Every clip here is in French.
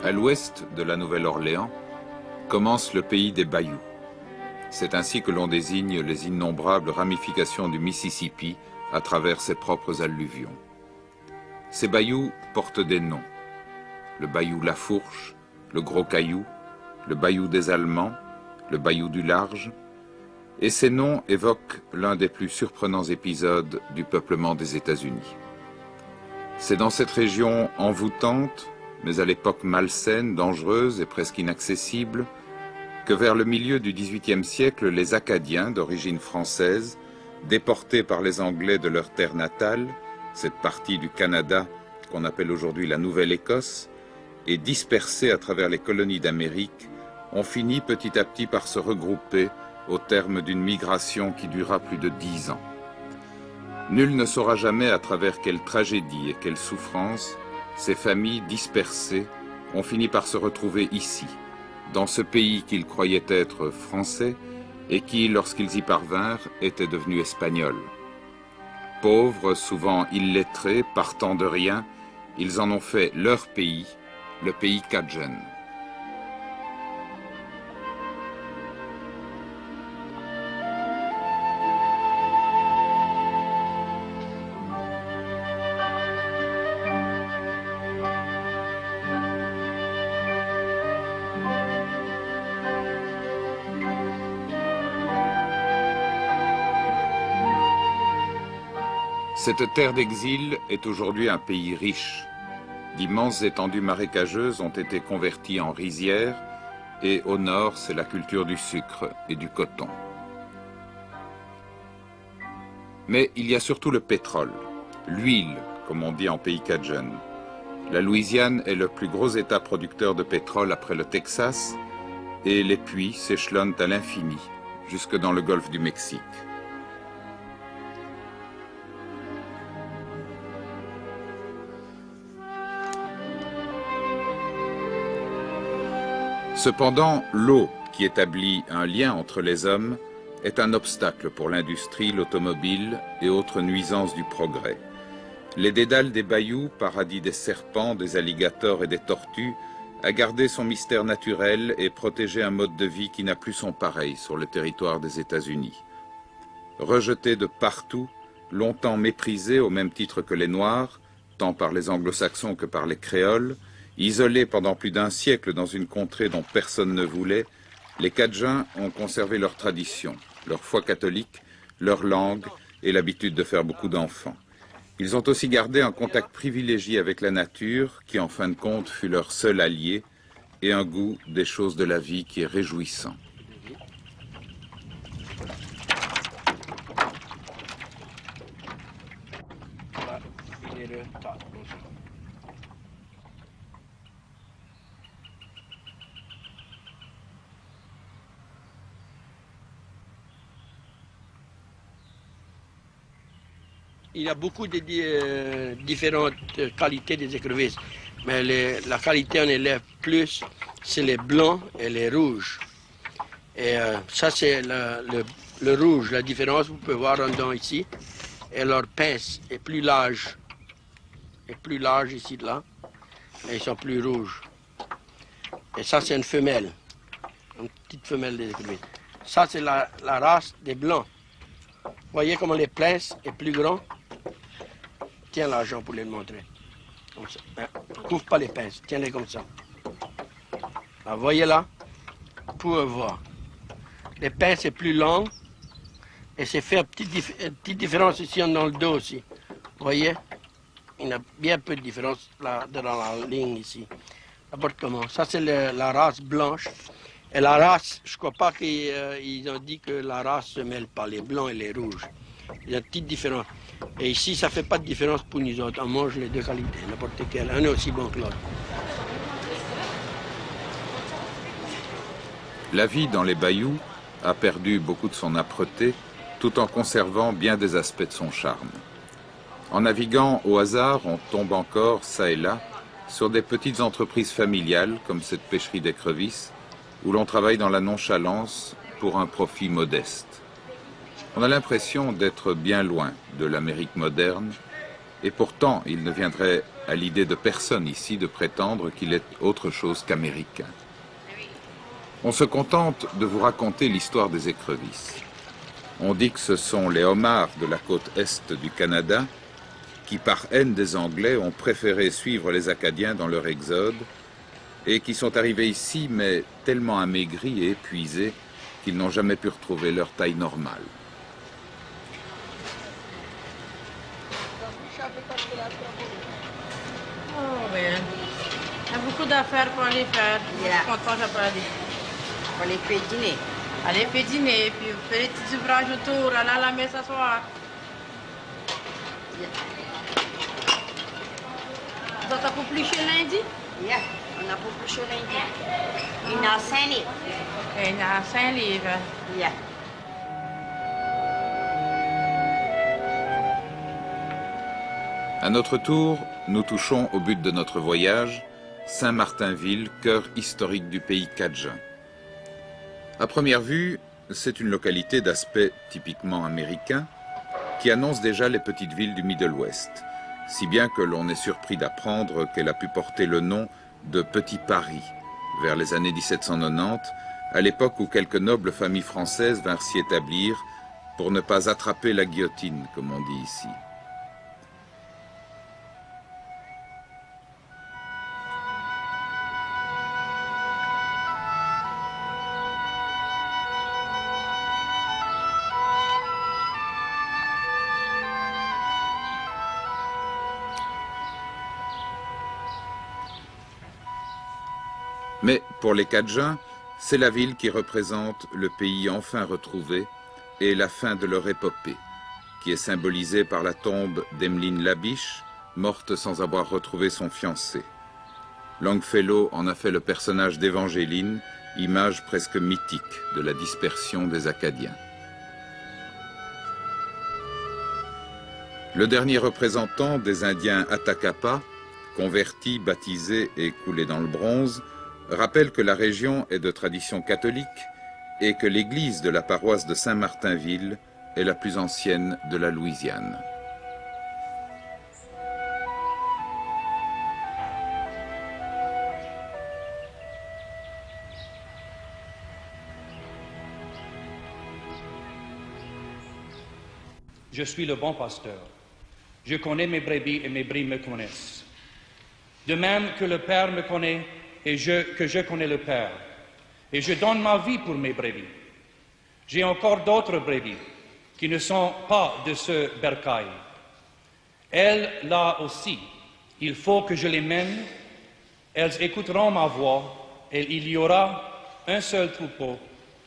À l'ouest de la Nouvelle-Orléans commence le pays des bayous. C'est ainsi que l'on désigne les innombrables ramifications du Mississippi à travers ses propres alluvions. Ces bayous portent des noms. Le bayou Lafourche, le Gros Caillou, le bayou des Allemands, le bayou du Large. Et ces noms évoquent l'un des plus surprenants épisodes du peuplement des États-Unis. C'est dans cette région envoûtante, mais à l'époque malsaine, dangereuse et presque inaccessible, que vers le milieu du XVIIIe siècle, les Acadiens d'origine française, déportés par les Anglais de leur terre natale, cette partie du Canada qu'on appelle aujourd'hui la Nouvelle-Écosse, et dispersés à travers les colonies d'Amérique, ont fini petit à petit par se regrouper au terme d'une migration qui dura plus de 10 ans. Nul ne saura jamais à travers quelle tragédie et quelle souffrance ces familles dispersées ont fini par se retrouver ici, dans ce pays qu'ils croyaient être français et qui, lorsqu'ils y parvinrent, était devenu espagnol. Pauvres, souvent illettrés, partant de rien, ils en ont fait leur pays, le pays Cajun. Cette terre d'exil est aujourd'hui un pays riche. D'immenses étendues marécageuses ont été converties en rizières et au nord, c'est la culture du sucre et du coton. Mais il y a surtout le pétrole, l'huile, comme on dit en pays Cajun. La Louisiane est le plus gros État producteur de pétrole après le Texas et les puits s'échelonnent à l'infini, jusque dans le golfe du Mexique. Cependant, l'eau, qui établit un lien entre les hommes, est un obstacle pour l'industrie, l'automobile et autres nuisances du progrès. Les dédales des bayous, paradis des serpents, des alligators et des tortues, a gardé son mystère naturel et protégé un mode de vie qui n'a plus son pareil sur le territoire des États-Unis. Rejeté de partout, longtemps méprisé au même titre que les Noirs, tant par les anglo-saxons que par les créoles, isolés pendant plus d'un siècle dans une contrée dont personne ne voulait, les Cajuns ont conservé leur tradition, leur foi catholique, leur langue et l'habitude de faire beaucoup d'enfants. Ils ont aussi gardé un contact privilégié avec la nature, qui en fin de compte fut leur seul allié, et un goût des choses de la vie qui est réjouissant. Il y a beaucoup de différentes qualités des écrevisses, mais la qualité en élève plus, c'est les blancs et les rouges. Et ça, c'est le rouge, la différence, vous pouvez voir en dedans ici. Et leur pince est plus large. Est plus large ici, de là. Et ils sont plus rouges. Et ça, c'est une femelle. Une petite femelle des écrevisses. Ça, c'est la race des blancs. Vous voyez comment les pinces est plus grand? Tiens l'argent pour les montrer. Comme ça. Ne couvre pas les pinces, tiens-les comme ça. Là, voyez là, vous pouvez voir. Les pinces est plus long et c'est fait une petite différence ici dans le dos aussi. Vous voyez? Il y a bien peu de différence là, dans la ligne ici. N'importe comment. Ça, c'est la race blanche. Et la race, je ne crois pas qu'ils ont dit que la race se mêle pas, les blancs et les rouges. Il y a une petite différence. Et ici, ça ne fait pas de différence pour nous autres. On mange les deux qualités, n'importe quelle. Un est aussi bon que l'autre. La vie dans les bayous a perdu beaucoup de son âpreté, tout en conservant bien des aspects de son charme. En naviguant au hasard, on tombe encore, ça et là, sur des petites entreprises familiales, comme cette pêcherie d'écrevisses, où l'on travaille dans la nonchalance pour un profit modeste. On a l'impression d'être bien loin de l'Amérique moderne, et pourtant il ne viendrait à l'idée de personne ici de prétendre qu'il est autre chose qu'américain. On se contente de vous raconter l'histoire des écrevisses. On dit que ce sont les homards de la côte est du Canada qui, par haine des Anglais, ont préféré suivre les Acadiens dans leur exode et qui sont arrivés ici, mais tellement amaigris et épuisés qu'ils n'ont jamais pu retrouver leur taille normale. Oh, man. Il y a beaucoup d'affaires pour aller faire. Yeah. Content, je peux aller. Pour aller faire dîner. Aller faire dîner, puis faire des petits ouvrages autour, aller à la messe s'asseoir. Yeah. Vous êtes pour plus chez lundi? Yeah. On a beaucoup de choses lundi. Il y en a 5 livres. Et il y a 5 livres. Yeah. À notre tour, nous touchons au but de notre voyage, Saint-Martinville, cœur historique du pays cadjain. À première vue, c'est une localité d'aspect typiquement américain qui annonce déjà les petites villes du Middle West, si bien que l'on est surpris d'apprendre qu'elle a pu porter le nom de Petit Paris, vers les années 1790, à l'époque où quelques nobles familles françaises vinrent s'y établir pour ne pas attraper la guillotine, comme on dit ici. Mais pour les Cadjains, c'est la ville qui représente le pays enfin retrouvé et la fin de leur épopée, qui est symbolisée par la tombe d'Emeline Labiche, morte sans avoir retrouvé son fiancé. Longfellow en a fait le personnage d'Évangéline, image presque mythique de la dispersion des Acadiens. Le dernier représentant des Indiens Atakapa, convertis, baptisés et coulés dans le bronze, rappelle que la région est de tradition catholique et que l'église de la paroisse de Saint-Martinville est la plus ancienne de la Louisiane. Je suis le bon pasteur. Je connais mes brebis et mes brebis me connaissent. De même que le Père me connaît et que je connais le Père. Et je donne ma vie pour mes brebis. J'ai encore d'autres brebis qui ne sont pas de ce bercail. Elles, là aussi, il faut que je les mène. Elles écouteront ma voix et il y aura un seul troupeau,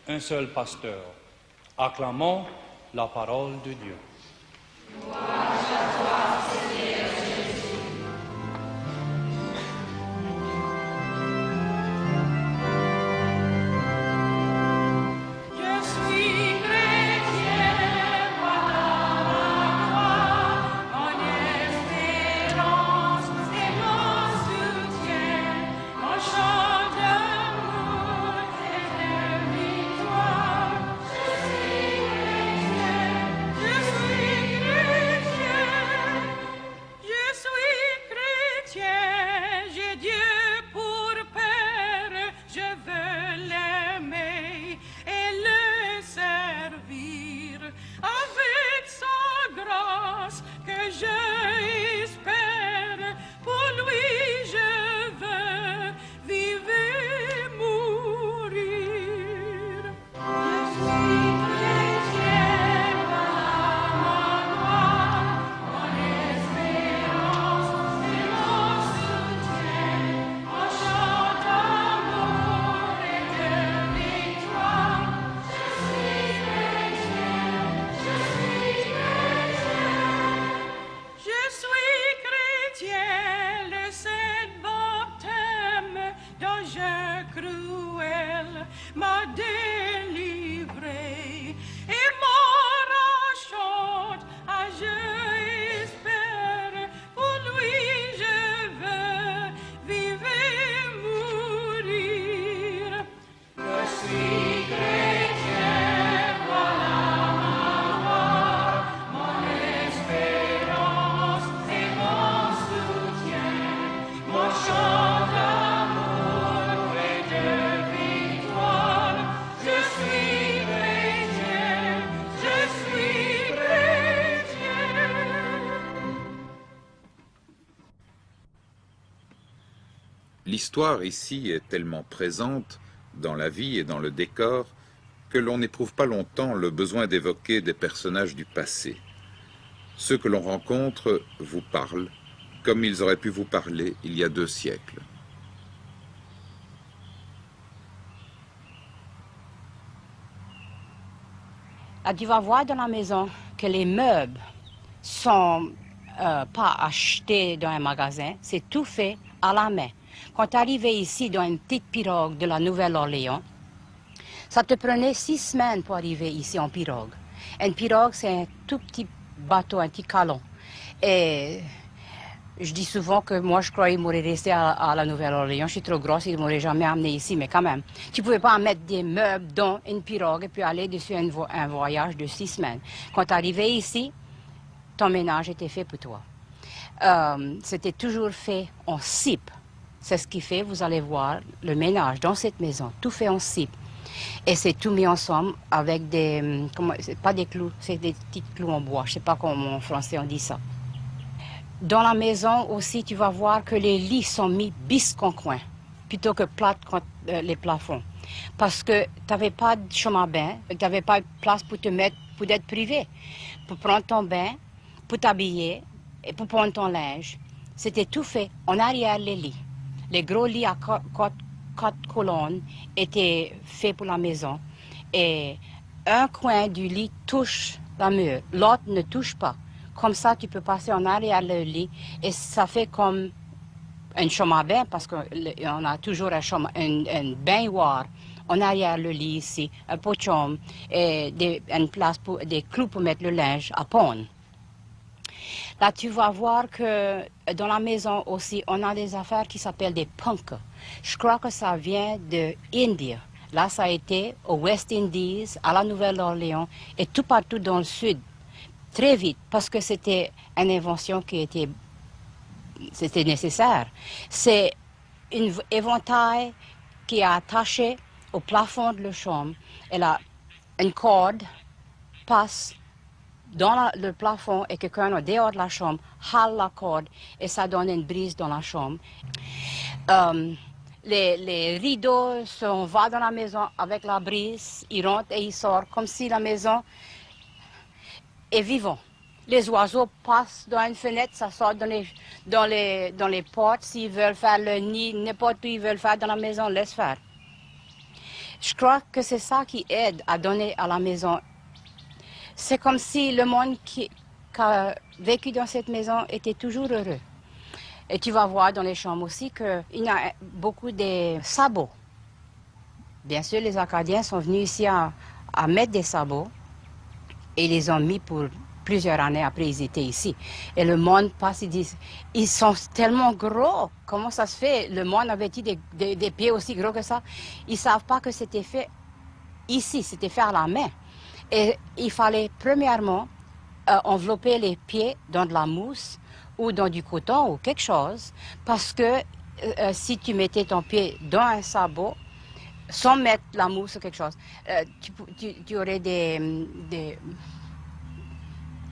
un seul pasteur. Acclamons la parole de Dieu. L'histoire ici est tellement présente dans la vie et dans le décor que l'on n'éprouve pas longtemps le besoin d'évoquer des personnages du passé. Ceux que l'on rencontre vous parlent, comme ils auraient pu vous parler il y a 2 siècles. Là, tu vas voir dans la maison que les meubles sont pas achetés dans un magasin, c'est tout fait à la main. Quand tu arrivais ici dans une petite pirogue de la Nouvelle-Orléans, ça te prenait 6 semaines pour arriver ici en pirogue. Une pirogue, c'est un tout petit bateau, un petit calon. Et je dis souvent que moi, je croyais m'aurait resté à la Nouvelle-Orléans. Je suis trop grosse, ils ne m'auraient jamais amené ici, mais quand même. Tu ne pouvais pas mettre des meubles dans une pirogue et puis aller dessus un voyage de 6 semaines. Quand tu arrivais ici, ton ménage était fait pour toi. C'était toujours fait en cipe. C'est ce qui fait, vous allez voir, le ménage dans cette maison, tout fait en cipe. Et c'est tout mis ensemble avec des, c'est pas des clous, c'est des petits clous en bois. Je ne sais pas comment en français on dit ça. Dans la maison aussi, tu vas voir que les lits sont mis bisque en coin, plutôt que plate contre les plafonds. Parce que tu n'avais pas de chambre à bain, tu n'avais pas de place pour te mettre, pour être privé, pour prendre ton bain, pour t'habiller et pour prendre ton linge. C'était tout fait en arrière les lits. Les gros lits à 4 colonnes étaient faits pour la maison. Et un coin du lit touche la mur, l'autre ne touche pas. Comme ça, tu peux passer en arrière le lit et ça fait comme une chambre à bain parce qu'on a toujours une baignoire en arrière le lit ici, un pot de chambre et une place pour des clous pour mettre le linge à pondre. Là, tu vas voir que dans la maison aussi, on a des affaires qui s'appellent des punks. Je crois que ça vient de India. Là, ça a été aux West Indies, à la Nouvelle-Orléans et tout partout dans le sud. Très vite, parce que c'était une invention qui était nécessaire. C'est un éventail qui est attaché au plafond de la chambre. Et là, une corde passe dans le plafond et quelqu'un au dehors de la chambre hale la corde et ça donne une brise dans la chambre. Les rideaux, on va dans la maison avec la brise, ils rentrent et ils sortent comme si la maison est vivante. Les oiseaux passent dans une fenêtre, ça sort dans les portes. S'ils veulent faire le nid, n'importe où ils veulent faire dans la maison, laisse faire. Je crois que c'est ça qui aide à donner à la maison. C'est comme si le monde qui a vécu dans cette maison était toujours heureux. Et tu vas voir dans les chambres aussi qu'il y a beaucoup de sabots. Bien sûr, les Acadiens sont venus ici à mettre des sabots et ils les ont mis pour plusieurs années après ils étaient ici. Et le monde passe, ils disent, ils sont tellement gros, comment ça se fait? Le monde avait-il des pieds aussi gros que ça? Ils ne savent pas que c'était fait ici, c'était fait à la main. Et il fallait premièrement envelopper les pieds dans de la mousse ou dans du coton ou quelque chose, parce que si tu mettais ton pied dans un sabot, sans mettre la mousse ou quelque chose, tu aurais des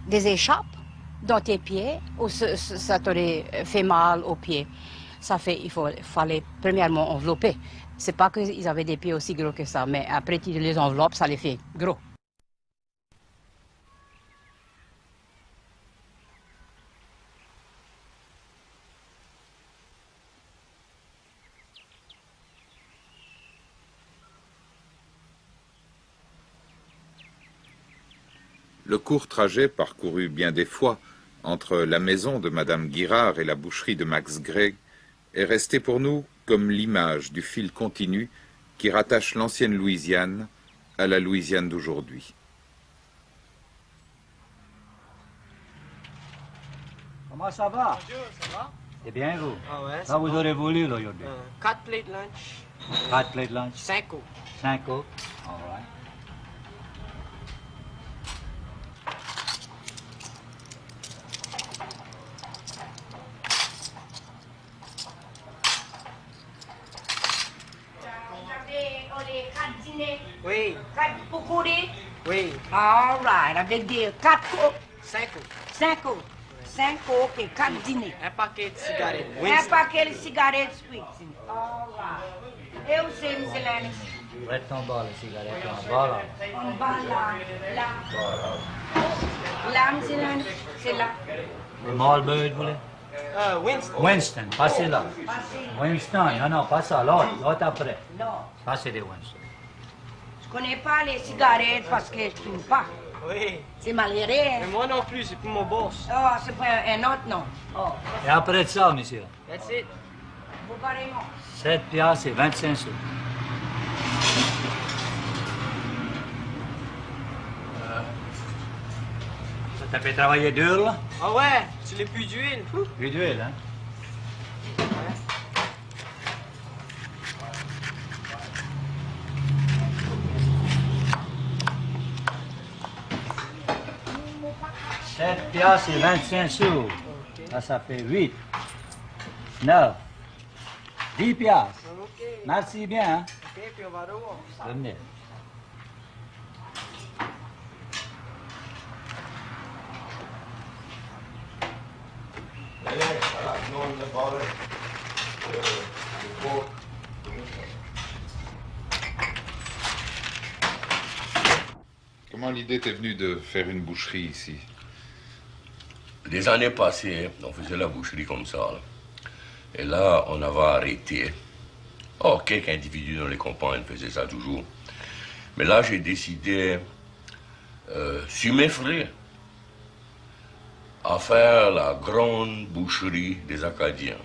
échappes dans tes pieds ou ça t'aurait fait mal aux pieds. Il fallait premièrement envelopper. C'est pas qu'ils avaient des pieds aussi gros que ça, mais après tu les enveloppes, ça les fait gros. Le court trajet parcouru bien des fois entre la maison de Madame Guirard et la boucherie de Max Gregg est resté pour nous comme l'image du fil continu qui rattache l'ancienne Louisiane à la Louisiane d'aujourd'hui. Comment ça va? Bonjour, ça va? C'est bien vous? Ah ouais, Ça vous aurez voulu là, aujourd'hui? 4 plates lunch. 4 plates lunch? 5 euros. 5 euros? All right. Oui, Pour courir? oui. All right, avec des 4 euros, 5 euros. 5 euros. 5 euros et 4 dîners. Un paquet de cigarettes. Un paquet de cigarettes sweet. All right. Eu sei, Mzilene. Reste en bas, la cigarette en bas là. En bas là, là. Là, Mzilene, c'est là. Le Marlboro, vous voulez? Winston. Winston, passez là. Passez. Winston, non, pas ça, l'autre après. Non, Passez des Winston. je connais pas les cigarettes parce que je fume pas. Oui. C'est malheureux. Mais moi non plus, c'est pour mon boss. Oh, c'est pas un autre nom. Oh, Et après ça, monsieur, That's it. vous carrément. 7 piastres et 25 sous. Ça t'a fait travailler dur, là? Ah ouais, tu l'as plus d'huile. Plus d'huile, hein? Sept piastres et 25 sous. Ça fait 8, 9, 10 piastres. Ok. Merci bien, hein? Ok, puis on va revoir. Venez. Comment l'idée t'est venue de faire une boucherie ici? Les années passées, on faisait la boucherie comme ça, là. Et là, on avait arrêté. Oh, quelques individus dans les campagnes faisaient ça toujours. Mais là, j'ai décidé, sur mes frais, à faire la grande boucherie des Acadiens.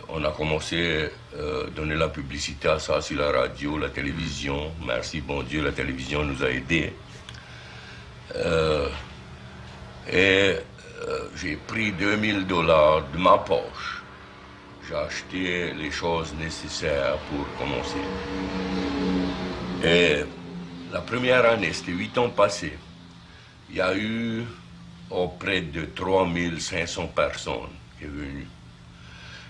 On a commencé à donner la publicité à ça sur la radio, la télévision. Merci, bon Dieu, la télévision nous a aidés. J'ai pris $2000 de ma poche. J'ai acheté les choses nécessaires pour commencer. Et la première année, c'était 8 ans passés, il y a eu près de 3500 personnes qui sont venues.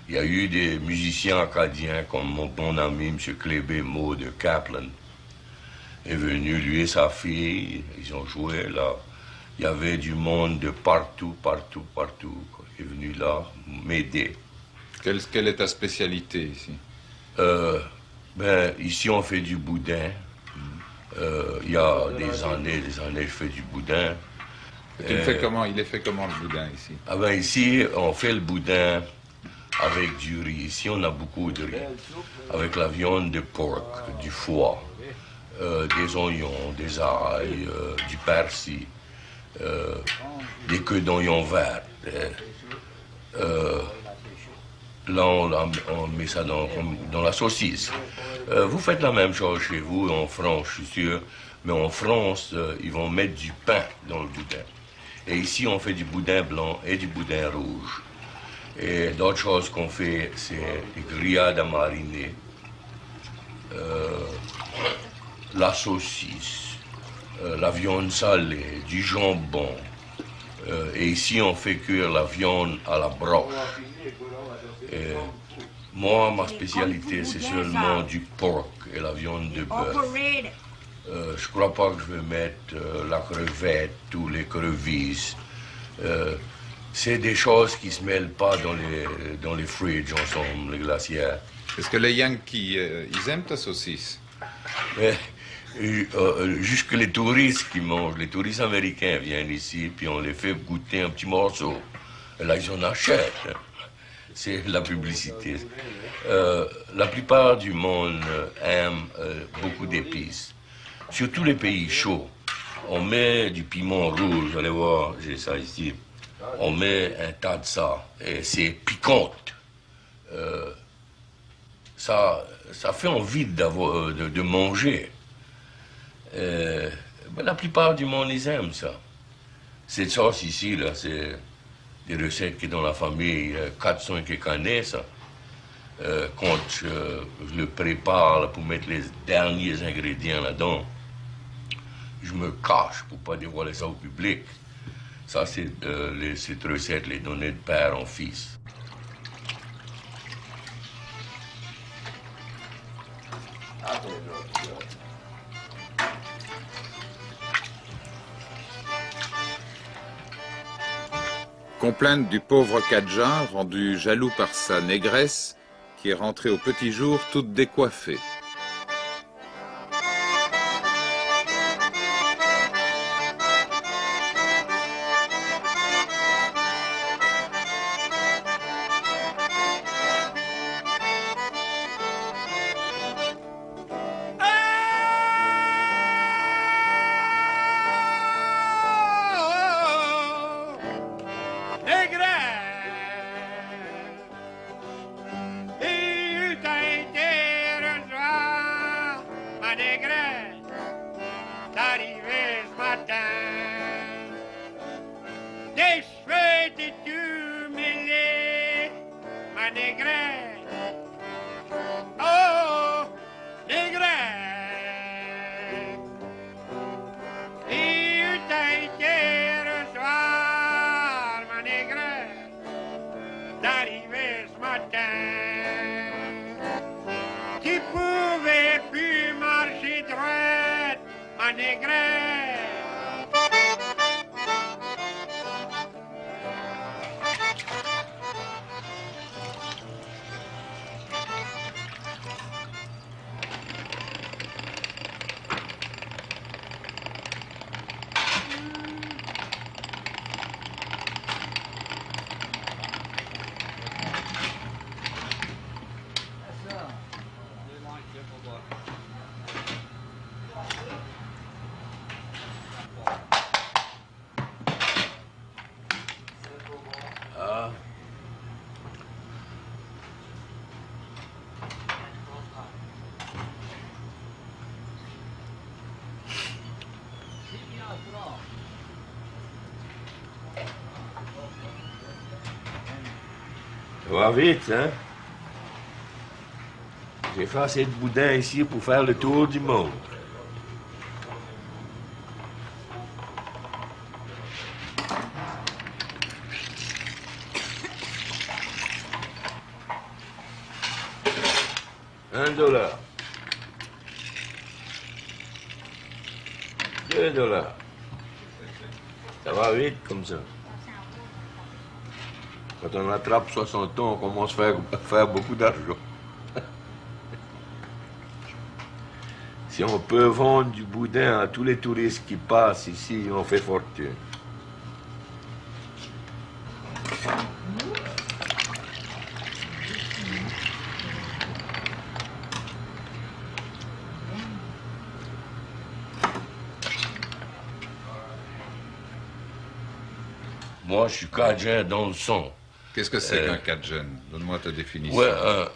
Il y a eu des musiciens acadiens comme mon bon ami, M. Clébé Maud de Kaplan, est venu, lui et sa fille, ils ont joué là. Il y avait du monde de partout, partout, partout, quoi. Il est venu là m'aider. Quelle est ta spécialité ici? Ici, on fait du boudin. Il y a des années, je fais du boudin. Il est fait comment le boudin ici? Ici, on fait le boudin avec du riz. Ici, on a beaucoup de riz. Avec la viande de porc, du foie, des oignons, des ail, du persil, des queues d'oignons verts. Là, on met ça dans la saucisse. Vous faites la même chose chez vous, en France, je suis sûr. Mais en France, ils vont mettre du pain dans le boudin. Et ici, on fait du boudin blanc et du boudin rouge. Et d'autres choses qu'on fait, c'est des grillades à mariner, la saucisse, la viande salée, du jambon. Et ici, on fait cuire la viande à la broche. Et moi, ma spécialité, c'est seulement du porc et la viande de bœuf. Je crois pas que je vais mettre la crevette ou les crevisses. C'est des choses qui se mêlent pas dans les fridges ensemble, les glacières. Est-ce que les Yankees, ils aiment ta saucisse? Mais, jusque les touristes qui mangent, les touristes américains viennent ici, puis on les fait goûter un petit morceau. Et là, ils en achètent. Hein. C'est la publicité. La plupart du monde aime beaucoup d'épices. Surtout les pays chauds. On met du piment rouge, vous allez voir, j'ai ça ici. On met un tas de ça, et c'est piquant. Ça fait envie de manger. La plupart du monde, ils aiment ça. Cette sauce ici, là, c'est des recettes qui dans la famille 400 quelques années, ça. Quand je le prépare là, pour mettre les derniers ingrédients là-dedans, je me cache pour pas dévoiler ça au public. Ça, c'est cette recette, les données de père en fils. Complainte du pauvre Cadjan, rendu jaloux par sa négresse, qui est rentrée au petit jour toute décoiffée. Ça va vite, hein? J'ai fait assez de boudin ici pour faire le tour du monde. $1. $2. Ça va vite comme ça. Quand on attrape 60 ans, on commence à faire beaucoup d'argent. Si on peut vendre du boudin à tous les touristes qui passent ici, on fait fortune. Moi, je suis Cajun dans le son. Qu'est-ce que c'est qu'un Cajun? Donne-moi ta définition. Ouais,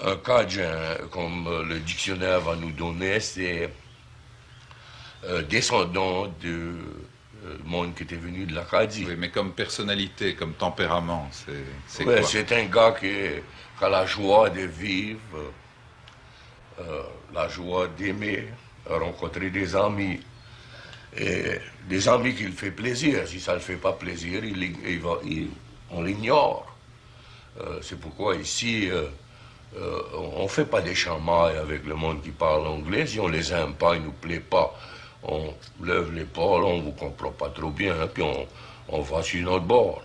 un Cajun, comme le dictionnaire va nous donner, c'est descendant du monde qui était venu de l'Acadie. Oui, mais comme personnalité, comme tempérament, c'est Ouais, quoi? c'est un gars qui a la joie de vivre, la joie d'aimer, rencontrer des amis. Et des amis qui le fait plaisir. Si ça ne le fait pas plaisir, on l'ignore. C'est pourquoi ici, on ne fait pas des chamailles avec le monde qui parle anglais. Si on les aime pas, ils ne nous plaît pas, on lève l'épaule, on ne vous comprend pas trop bien, hein, puis on va sur notre bord.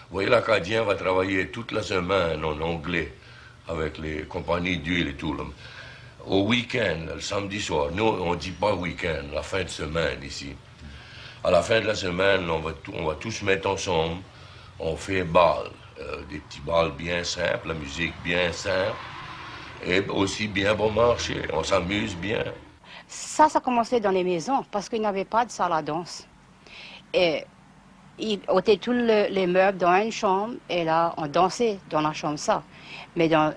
Vous voyez, l'Acadien va travailler toute la semaine en anglais avec les compagnies d'huile et tout. Au week-end, le samedi soir, nous, on ne dit pas week-end, la fin de semaine ici. À la fin de la semaine, on va tous se mettre ensemble, on fait bal, des petits bals bien simples, la musique bien simple, et aussi bien bon marché, on s'amuse bien. Ça commençait dans les maisons parce qu'il n'y avait pas de salle à danse. Et ils ôtaient tous les meubles dans une chambre et là, on dansait dans la chambre ça. Mais dans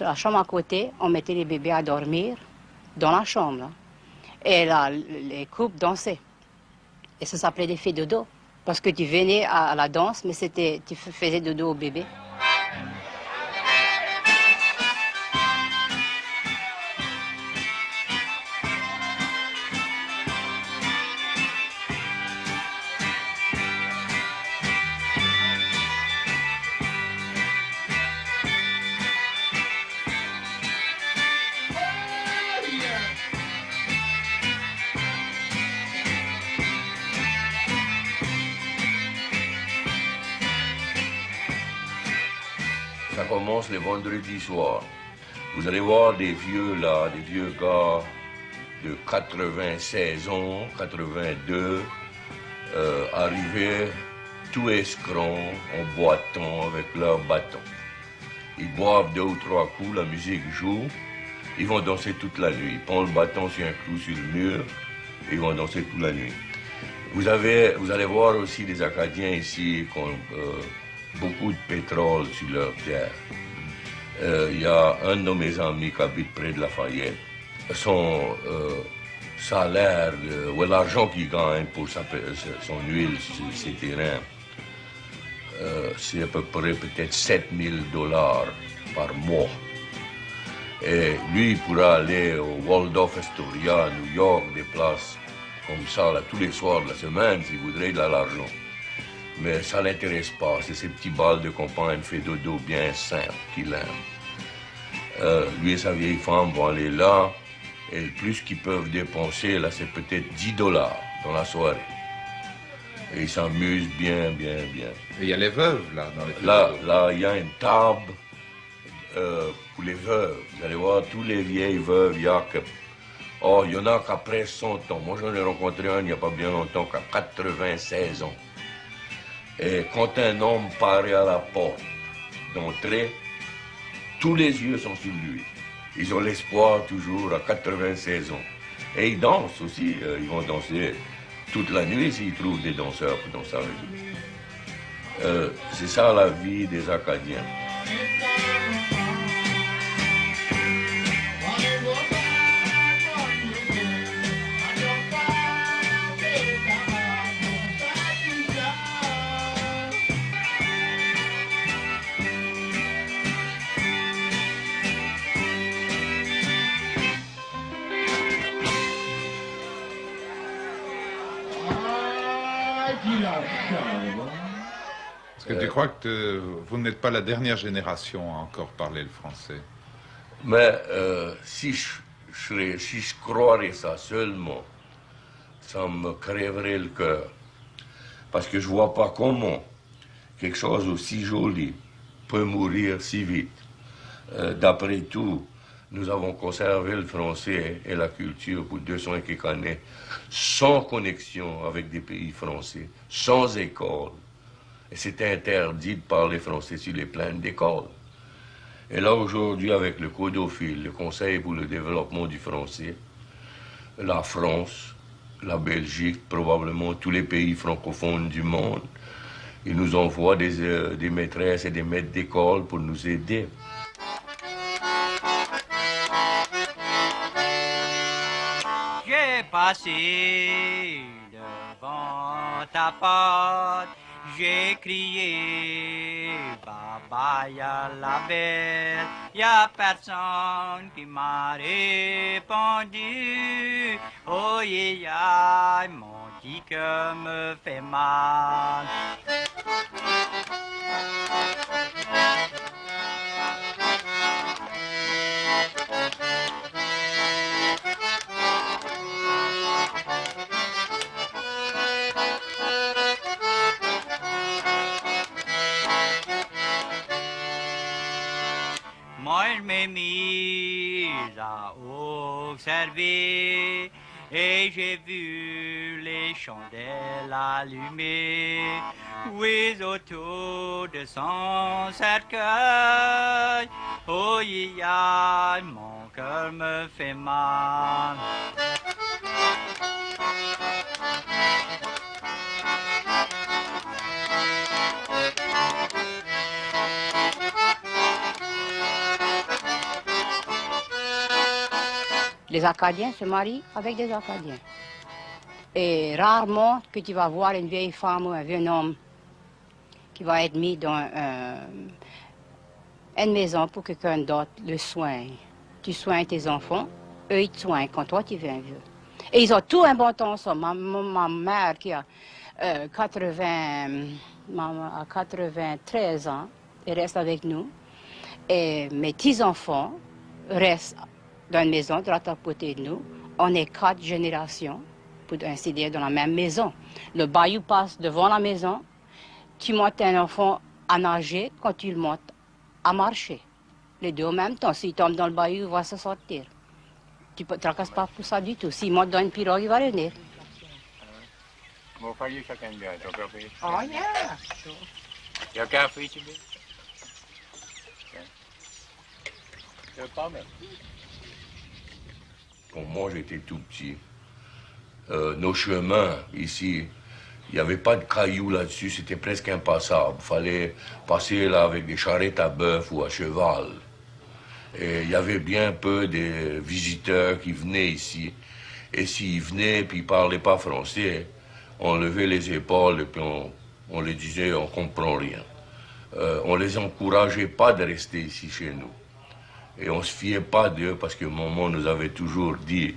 la chambre à côté, on mettait les bébés à dormir dans la chambre. Là. Et là, les couples dansaient. Et ça s'appelait des filles de dos. Parce que tu venais à la danse, mais tu faisais dodo au bébé. Ça commence le vendredi soir. Vous allez voir des vieux là, des vieux gars de 96 ans, 82, arriver tout escrons, en boitant avec leur bâton. Ils boivent 2 ou 3 coups, la musique joue, ils vont danser toute la nuit. Ils prennent le bâton sur un clou sur le mur, et ils vont danser toute la nuit. Vous allez voir aussi des Acadiens ici qui ont beaucoup de pétrole sur leur terre. Il y a un de mes amis qui habite près de Lafayette. Son salaire, ou l'argent qu'il gagne pour son huile sur ses terrains, c'est à peu près peut-être $7,000 par mois. Et lui, il pourra aller au Waldorf Astoria à New York, des places comme ça, là, tous les soirs de la semaine, s'il voudrait, il a l'argent. Mais ça ne l'intéresse pas, c'est ces petits balles de campagne fait dodo bien simples qu'il aime. Lui et sa vieille femme vont aller là, et le plus qu'ils peuvent dépenser, là, c'est peut-être $10 dans la soirée. Et ils s'amusent bien, bien, bien. Et il y a les veuves, là, dans les Là, il y a une table pour les veuves. Vous allez voir, tous les vieilles veuves, il y en a qu'après 100 ans. Moi, j'en ai rencontré un il n'y a pas bien longtemps, qu'à 96 ans. Et quand un homme paraît à la porte d'entrée, tous les yeux sont sur lui. Ils ont l'espoir toujours à 96 ans. Et ils dansent aussi. Ils vont danser toute la nuit s'ils trouvent des danseurs pour danser avec eux. C'est ça la vie des Acadiens. Est-ce que tu crois que vous n'êtes pas la dernière génération à encore parler le français? Mais si je croirais ça seulement, ça me crèverait le cœur. Parce que je ne vois pas comment quelque chose aussi joli peut mourir si vite. D'après tout, nous avons conservé le français et la culture pour 200 et quelques années, sans connexion avec des pays français, sans école. Et c'était interdit de parler français sur les plaines d'école. Et là, aujourd'hui, avec le Codophile, le Conseil pour le développement du français, la France, la Belgique, probablement tous les pays francophones du monde, ils nous envoient des maîtresses et des maîtres d'école pour nous aider. J'ai passé devant ta porte, j'ai crié bye à la belle, y a personne qui m'a répondu. Oh yeah, mon petit cœur me fait mal. Moi je m'ai mis à observer et j'ai vu les chandelles allumées, oui, autour de son cercueil. Oh yeah, mon cœur me fait mal. Les Acadiens se marient avec des Acadiens. Et rarement que tu vas voir une vieille femme ou un vieux homme qui va être mis dans une maison pour que quelqu'un d'autre le soigne. Tu soignes tes enfants, eux ils te soignent quand toi tu viens vieux. Et ils ont tout un bon temps, ça. Ma mère qui a 93 ans, elle reste avec nous. Et mes petits-enfants restent dans une maison de l'autre côté de nous. On est 4 générations, pour ainsi dire, dans la même maison. Le bayou passe devant la maison. Tu montes un enfant à nager quand tu le montes à marcher. Les deux en même temps. S'il tombe dans le bayou, il va se sortir. Tu ne te tracasses pas pour ça du tout. S'il monte dans une pirogue, il va revenir. Mau kayu chacun dia, donc après. Oh, yeah. Il y a qu'un fruit, tu veux? Pas même. Quand moi j'étais tout petit, nos chemins ici, il n'y avait pas de cailloux là-dessus, c'était presque impassable. Il fallait passer là avec des charrettes à bœuf ou à cheval. Et il y avait bien peu de visiteurs qui venaient ici. Et s'ils venaient et puis ils ne parlaient pas français, on levait les épaules et puis on les disait on ne comprend rien. On ne les encourageait pas de rester ici chez nous. Et on ne se fiait pas d'eux parce que maman nous avait toujours dit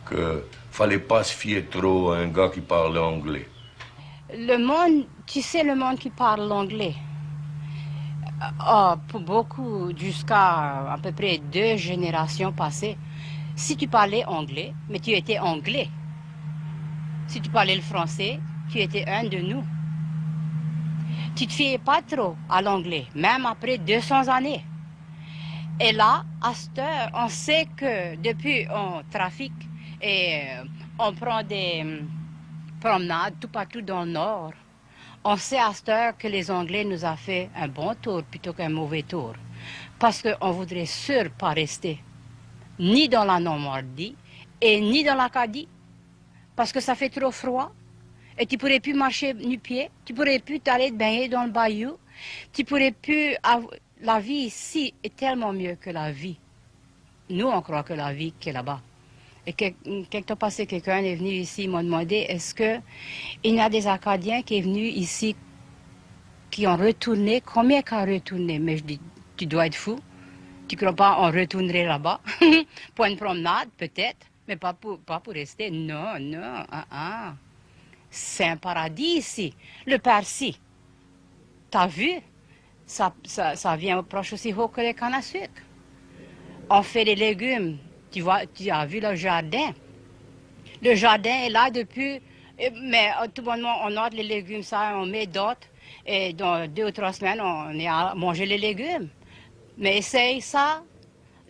qu'il ne fallait pas se fier trop à un gars qui parlait anglais. Le monde, tu sais, le monde qui parle l'anglais, pour beaucoup, jusqu'à à peu près 2 générations passées, si tu parlais anglais, mais tu étais anglais. Si tu parlais le français, tu étais un de nous. Tu ne te fiais pas trop à l'anglais, même après 200 années. Et là, à cette heure, on sait que depuis on trafique et on prend des promenades tout partout dans le nord, on sait à cette heure que les Anglais nous ont fait un bon tour plutôt qu'un mauvais tour. Parce qu'on voudrait sûr pas rester ni dans la Normandie et ni dans l'Acadie. Parce que ça fait trop froid et tu ne pourrais plus marcher nu-pied, tu ne pourrais plus t'aller te baigner dans le bayou, tu ne pourrais plus... La vie ici est tellement mieux que la vie. Nous, on croit que la vie qui est là-bas. Et quelque temps passé, quelqu'un est venu ici, il m'a demandé, est-ce qu'il y a des Acadiens qui sont venus ici, qui ont retourné, combien qui ont retourné? Mais je dis, tu dois être fou. Tu ne crois pas on retournerait là-bas? Pour une promenade, peut-être, mais pas pour rester. Non, non, C'est un paradis ici. Le Persil, t'as vu? Ça vient proche aussi haut que les cannes à sucre. On fait des légumes. Tu as vu le jardin. Le jardin est là depuis... Mais tout bonnement, on note les légumes, ça, on met d'autres. Et dans 2 ou 3 semaines, on est à manger les légumes. Mais essaye ça.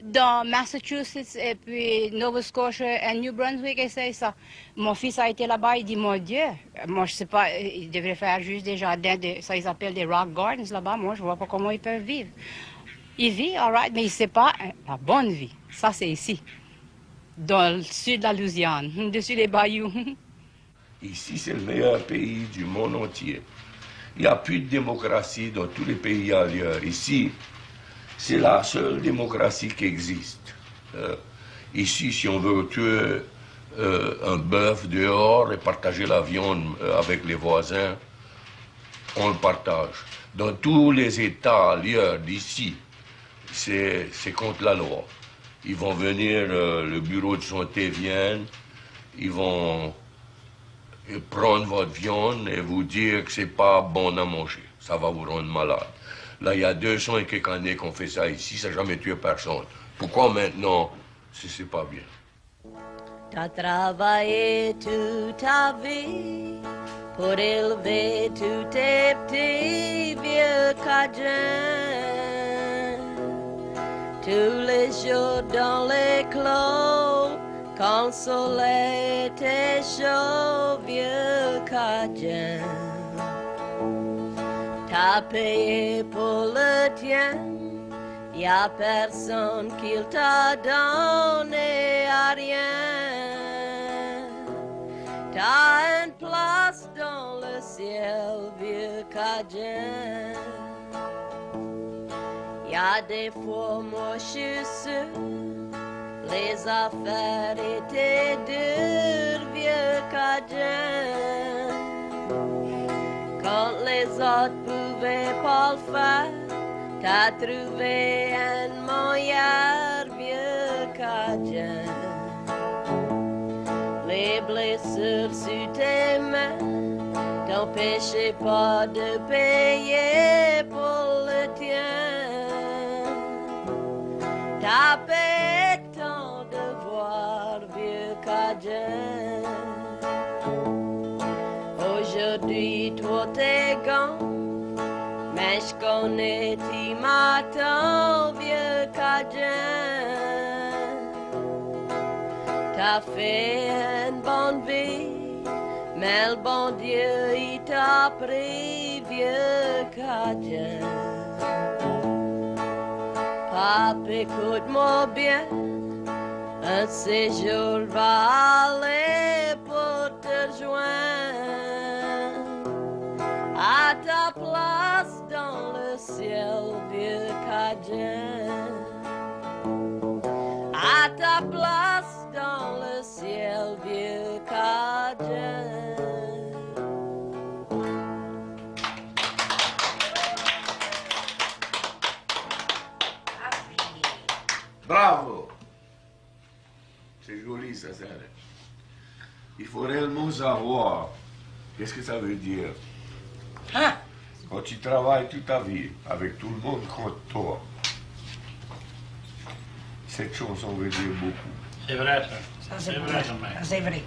Dans Massachusetts et puis Nova Scotia et New Brunswick, essaye ça. Mon fils a été là-bas, il dit, mon Dieu, moi je sais pas, il devrait faire juste des jardins, ça ils appellent des rock gardens là-bas, moi je vois pas comment ils peuvent vivre. Il vit, all right, mais il sait pas la bonne vie. Ça c'est ici, dans le sud de la Louisiane, dessus les bayous. Ici c'est le meilleur pays du monde entier. Il n'y a plus de démocratie dans tous les pays ailleurs. Ici, c'est la seule démocratie qui existe. Ici, si on veut tuer un bœuf dehors et partager la viande avec les voisins, on le partage. Dans tous les États ailleurs d'ici, c'est contre la loi. Ils vont venir, le bureau de santé vient, ils vont prendre votre viande et vous dire que c'est pas bon à manger. Ça va vous rendre malade. Là, il y a 200 et quelques années qu'on fait ça ici, ça n'a jamais tué personne. Pourquoi maintenant, c'est pas bien? T'as travaillé toute ta vie pour élever tous tes petits vieux Cajuns. Tous les jours dans les clos, quand le soleil était chaud, vieux Cajun. T'as payé pour le tien, y a personne qui t'a donné à rien. T'as une place dans le ciel, vieux Cajun. Y a des fois, moi je suis sûr, les affaires étaient dures, vieux Cajun. Quand les autres pouvaient pas le faire, t'as trouvé un moyen, vieux Cajun. Les blessures sur tes mains t'empêchaient pas de payer pour le tien. T'as payé ton devoir, vieux Cajun. Aujourd'hui, toi t'es gone, mais je connais qui m'attend, vieux Cajun. T'as fait une bonne vie, mais le bon Dieu, il t'a pris, vieux Cajun. Pape, écoute-moi bien, un séjour va aller pour te joindre à ta place dans le ciel, vieux Cajun. À ta place dans le ciel, vieux Cajun. Bravo! C'est joli ça, ça. Il faut réellement savoir qu'est-ce que ça veut dire. Hein? Quand tu travailles toute ta vie avec tout le monde contre toi, cette chanson veut dire beaucoup. C'est vrai, ça. Ça, c'est vrai. quand même. C'est vrai.